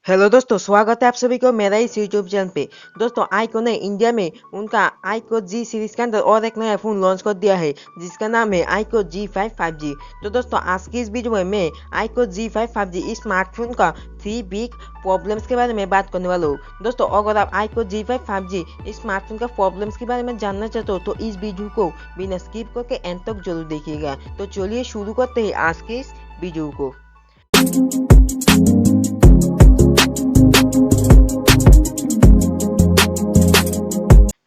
Hello दोस्तों, स्वागत है आप सभी को मेरा इस यूट्यूब चैनल पे। दोस्तों आईक्यू ने इंडिया में उनका IQOO Z सीरीज के अंदर और एक नया फ़ोन लॉन्च कर दिया है जिसका नाम है IQOO Z5 5G। तो दोस्तों आज की इस वीडियो में मैं IQOO Z5 5G इस स्मार्टफोन का 3 बिग प्रॉब्लम्स के बारे में बात करने वाला हूँ। दोस्तों अगर आप IQOO Z5 5G इस स्मार्टफोन का प्रॉब्लम्स के बारे में जानना चाहते हो तो इस वीडियो को बिना स्किप करके एंड तक जरूर देखिएगा। तो चलिए शुरू करते हैं आज के इस वीडियो को।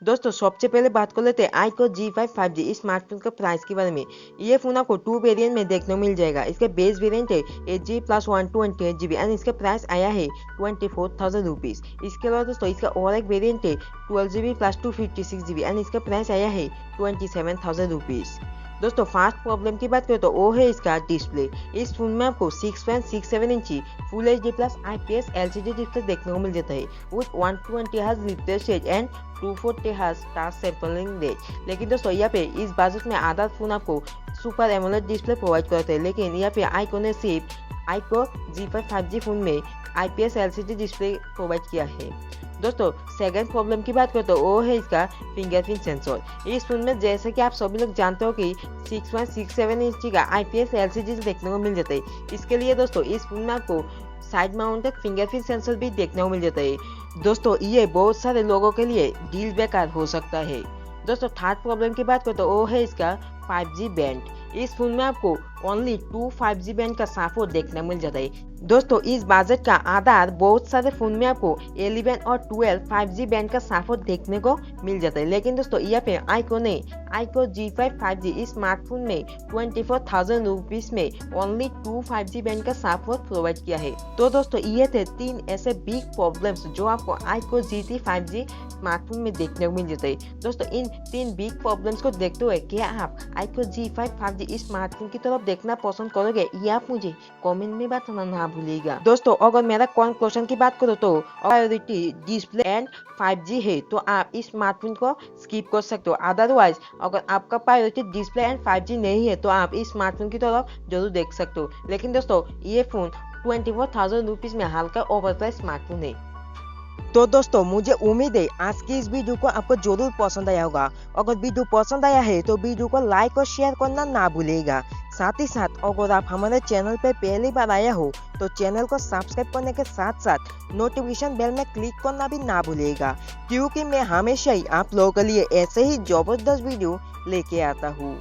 दोस्तों सबसे पहले बात कर लेते हैं IQOO Z5 5G इस स्मार्टफोन का प्राइस के बारे में। ये फोन आपको 2 वेरिएंट में देखने को मिल जाएगा। इसका बेस वेरिएंट है 8GB प्लस 128GB एंड इसका प्राइस आया है 24,000 रुपीज़। इसके अलावा दोस्तों इसका और एक वेरिएंट है 12GB प्लस 256GB एंड इसका प्राइस आया है 27,000 रुपीज़। दोस्तों फास्ट प्रॉब्लम की बात करें तो वो है इसका डिस्प्ले। इस फोन में आपको 6.67 इंची full HD plus IPS LCD display देखने को मिल जाता है with 120 Hz refresh rate and 240 Hz touch sampling rate. लेकिन दोस्तों यहाँ पे इस बजट में आधा फोन आपको सुपर एमोलेड डिस्प्ले प्रोवाइड करते हैं, लेकिन यहाँ पे आईक्यू ने सिर्फ IQOO Z5 5G फोन में IPS LCD डिस्प्ले प्रोवाइड किया है। दोस्तों सेकंड प्रॉब्लम की बात करें तो वो है इसका फिंगरप्रिंट सेंसर। इस फोन में जैसे कि आप सभी लोग जानते हो कि 6.67 इंची का IPS LCD देखने को मिल जाता है। इसके लिए दोस्तों इस फोन में आपको साइड माउंटेड फिंगरप्रिंट सेंसर भी देखने को मिल जाता है। दोस्तों ये बहुत सारे लोगों के लिए डील ब्रेकर हो सकता है। दोस्तों थर्ड प्रॉब्लम की बात करें तो वो है इसका 5G बैंड। इस फोन में आपको ओनली 2 5G बैंड का सपोर्ट देखने मिल जाता है। दोस्तों इस बजट का आधार बहुत सारे फोन में आपको 11 और 12 5G बैंड का सपोर्ट देखने को मिल जाता है, लेकिन दोस्तों यहाँ पे आईक्यू ने IQOO Z5 5G इस स्मार्टफोन में 24,000 रुपीज़ में ओनली 2 5G बैंड का सपोर्ट प्रोवाइड किया है। तो दोस्तों ये थे 3 ऐसे बिग प्रॉब्लम्स जो आपको IQOO Z5 5G स्मार्टफोन में देखने को मिल जाता है। दोस्तों इन 3 बिग प्रॉब्लम्स को देखते हुए क्या आप IQOO Z5 5G इस स्मार्टफोन की तरफ देखना पसंद करोगे, ये आप मुझे कमेंट में बताना ना भूलिएगा। दोस्तों अगर मेरा कंक्लूजन की बात करो तो प्रायोरिटी डिस्प्ले एंड 5G है तो आप इस स्मार्टफोन को स्किप कर सकते हो। अदरवाइज अगर आपका प्रायोरिटी डिस्प्ले एंड 5G नहीं है तो आप इस स्मार्टफोन की तरफ जरूर देख सकते हो। लेकिन दोस्तों ये फोन 24,000 रुपीज़ में हल्का ओवरप्राइस स्मार्टफोन है। तो दोस्तों मुझे उम्मीद है आज की इस वीडियो को आपको जरूर पसंद आया होगा। अगर वीडियो पसंद आया है तो वीडियो को लाइक और शेयर करना ना भूलिएगा। साथ ही साथ अगर आप हमारे चैनल पर पहली बार आया हो तो चैनल को सब्सक्राइब करने के साथ साथ नोटिफिकेशन बेल में क्लिक करना भी ना भूलिएगा, क्योंकि मैं हमेशा ही आप लोगों के लिए ऐसे ही जबरदस्त वीडियो लेके आता हूँ।